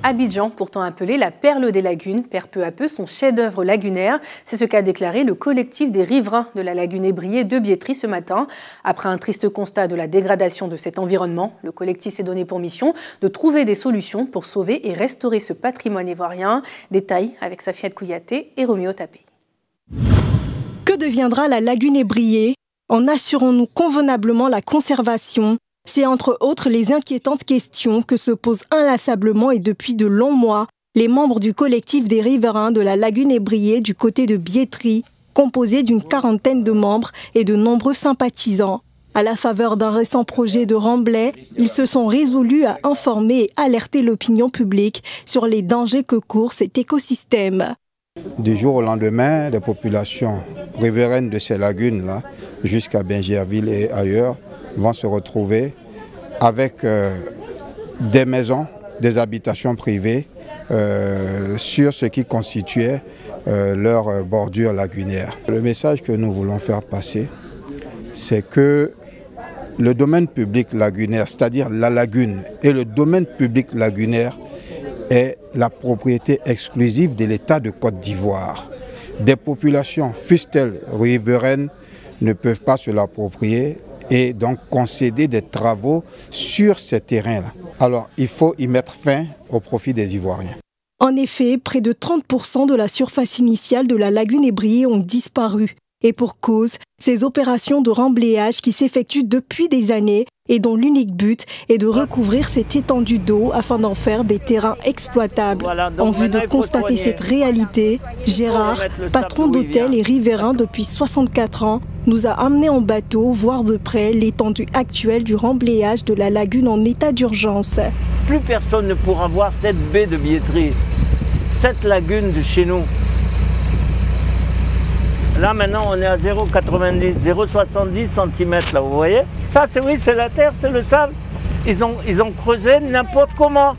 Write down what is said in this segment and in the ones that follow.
Abidjan, pourtant appelée la perle des lagunes, perd peu à peu son chef-d'œuvre lagunaire. C'est ce qu'a déclaré le collectif des riverains de la lagune ébriée de Biétry ce matin. Après un triste constat de la dégradation de cet environnement, le collectif s'est donné pour mission de trouver des solutions pour sauver et restaurer ce patrimoine ivoirien. Détail avec Safiat Kouyaté et Roméo Tapé. Que deviendra la lagune ébriée? En assurons-nous convenablement la conservation? C'est entre autres les inquiétantes questions que se posent inlassablement et depuis de longs mois les membres du collectif des riverains de la lagune ébriée du côté de Biétry, composé d'une quarantaine de membres et de nombreux sympathisants. À la faveur d'un récent projet de remblai, ils se sont résolus à informer et alerter l'opinion publique sur les dangers que court cet écosystème. Du jour au lendemain, les populations riveraines de ces lagunes-là, jusqu'à Benjerville et ailleurs, vont se retrouver avec des maisons, des habitations privées sur ce qui constituait leur bordure lagunaire. Le message que nous voulons faire passer, c'est que le domaine public lagunaire, c'est-à-dire la lagune, et le domaine public lagunaire est la propriété exclusive de l'État de Côte d'Ivoire. Des populations, fussent-elles riveraines, ne peuvent pas se l'approprier et donc concéder des travaux sur ces terrains-là. Alors, il faut y mettre fin au profit des Ivoiriens. En effet, près de 30% de la surface initiale de la lagune ébriée ont disparu. Et pour cause, ces opérations de remblayage qui s'effectuent depuis des années et dont l'unique but est de recouvrir cette étendue d'eau afin d'en faire des terrains exploitables. En vue de constater cette réalité, Gérard, patron d'hôtel et riverain depuis 64 ans, nous a amenés en bateau voir de près l'étendue actuelle du remblayage de la lagune en état d'urgence. Plus personne ne pourra voir cette baie de Biétry, cette lagune de chez nous. Là maintenant on est à 0,90, 0,70 cm là, vous voyez? Ça c'est oui, c'est la terre, c'est le sable. Ils ont creusé n'importe comment.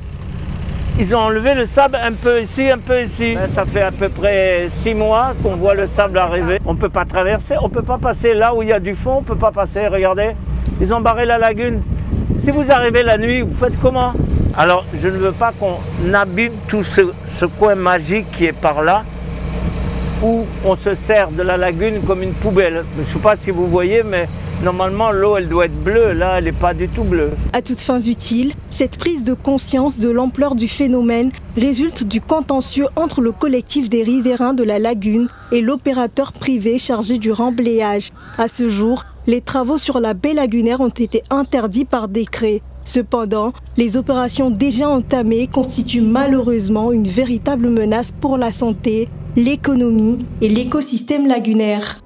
Ils ont enlevé le sable un peu ici, un peu ici. Ça fait à peu près 6 mois qu'on voit le sable arriver. On ne peut pas traverser, on ne peut pas passer là où il y a du fond, on ne peut pas passer, regardez. Ils ont barré la lagune. Si vous arrivez la nuit, vous faites comment? Alors je ne veux pas qu'on abîme tout ce coin magique qui est par là, où on se sert de la lagune comme une poubelle. Je ne sais pas si vous voyez, mais normalement l'eau elle doit être bleue, là elle n'est pas du tout bleue. À toutes fins utiles, cette prise de conscience de l'ampleur du phénomène résulte du contentieux entre le collectif des riverains de la lagune et l'opérateur privé chargé du remblayage. À ce jour, les travaux sur la baie lagunaire ont été interdits par décret. Cependant, les opérations déjà entamées constituent malheureusement une véritable menace pour la santé, l'économie et l'écosystème lagunaire.